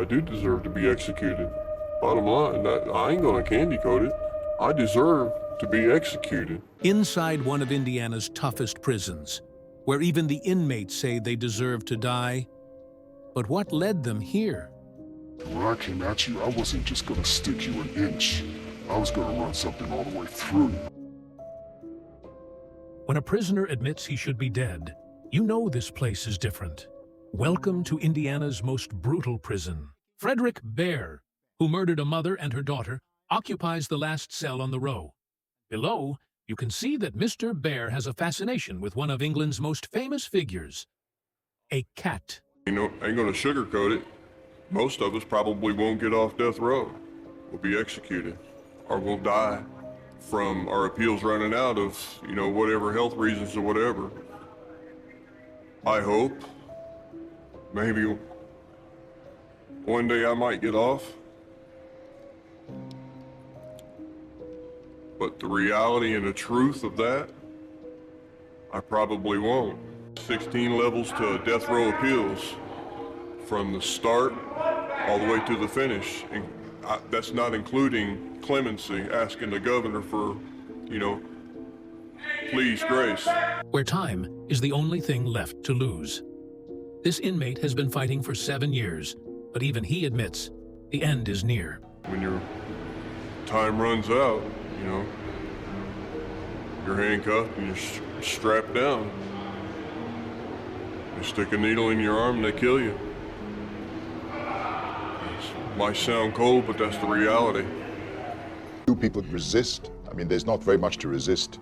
I do deserve to be executed. Bottom line, I ain't gonna candy coat it. I deserve to be executed. Inside one of Indiana's toughest prisons, where even the inmates say they deserve to die. But what led them here? When I came at you, I wasn't just gonna stick you an inch. I was gonna run something all the way through you. When a prisoner admits he should be dead, you know this place is different. Welcome to Indiana's most brutal prison. Frederick Baer, who murdered a mother and her daughter, occupies the last cell on the row. Below, you can see that Mr. Baer has a fascination with one of England's most famous figures, a cat. You know, ain't gonna sugarcoat it. Most of us probably won't get off death row. We'll be executed, or we'll die from our appeals running out of, whatever health reasons or whatever. I hope, maybe one day I might get off. But the reality and the truth of that, I probably won't. 16 levels to death row appeals, from the start all the way to the finish. And that's not including clemency, asking the governor for, please, grace. Where time is the only thing left to lose. This inmate has been fighting for 7 years, but even he admits the end is near. When your time runs out, you're handcuffed and you're strapped down. They stick a needle in your arm and they kill you. It might sound cold, but that's the reality. Do people resist? I mean, there's not very much to resist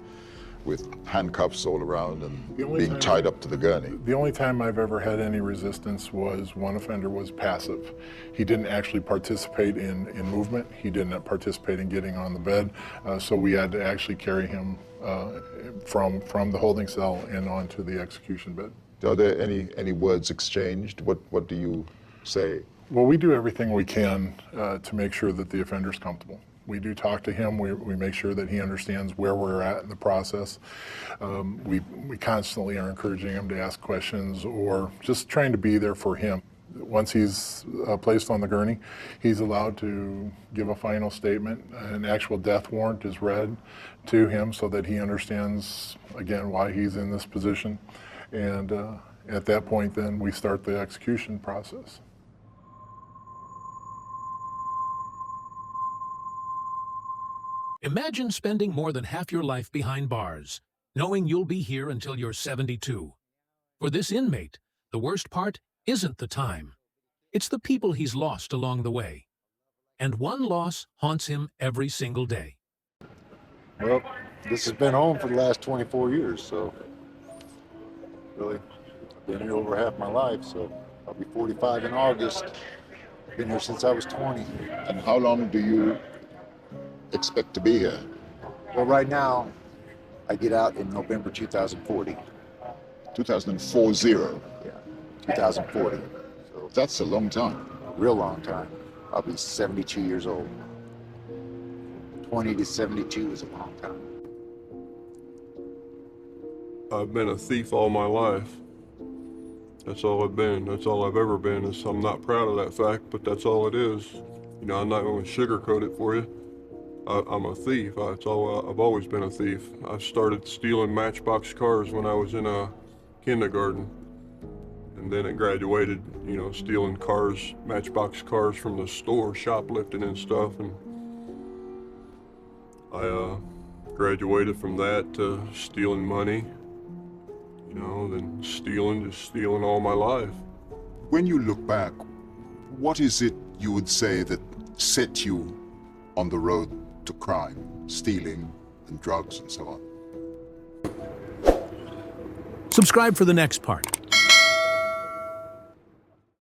with handcuffs all around and being tied up to the gurney. The only time I've ever had any resistance was one offender was passive. He didn't actually participate in movement. He didn't participate in getting on the bed. So we had to actually carry him from the holding cell and onto the execution bed. Are there any words exchanged? What do you say? Well, we do everything we can to make sure that the offender's comfortable. We do talk to him. We make sure that he understands where we're at in the process. We constantly are encouraging him to ask questions or just trying to be there for him. Once he's placed on the gurney, he's allowed to give a final statement. An actual death warrant is read to him so that he understands, again, why he's in this position. And at that point, then, we start the execution process. Imagine spending more than half your life behind bars, knowing you'll be here until you're 72. For this inmate, the worst part isn't the time. It's the people he's lost along the way. And one loss haunts him every single day. Well, this has been home for the last 24 years, so really, I've been here over half my life, so I'll be 45 in August. Been here since I was 20. And how long do you expect to be here? Well, right now, I get out in November 2040. 2040. Yeah, 2040. So That's a long time. a real long time. I'll be 72 years old. 20 to 72 is a long time. I've been a thief all my life. That's all I've been. That's all I've ever been. I'm not proud of that fact, but that's all it is. I'm not going to sugarcoat it for you. I'm a thief. I've always been a thief. I started stealing Matchbox cars when I was in kindergarten. And then it graduated, stealing cars, Matchbox cars from the store, shoplifting and stuff. And I graduated from that to stealing money, then just stealing all my life. When you look back, what is it you would say that set you on the road to crime, stealing and drugs and so on? Subscribe for the next part.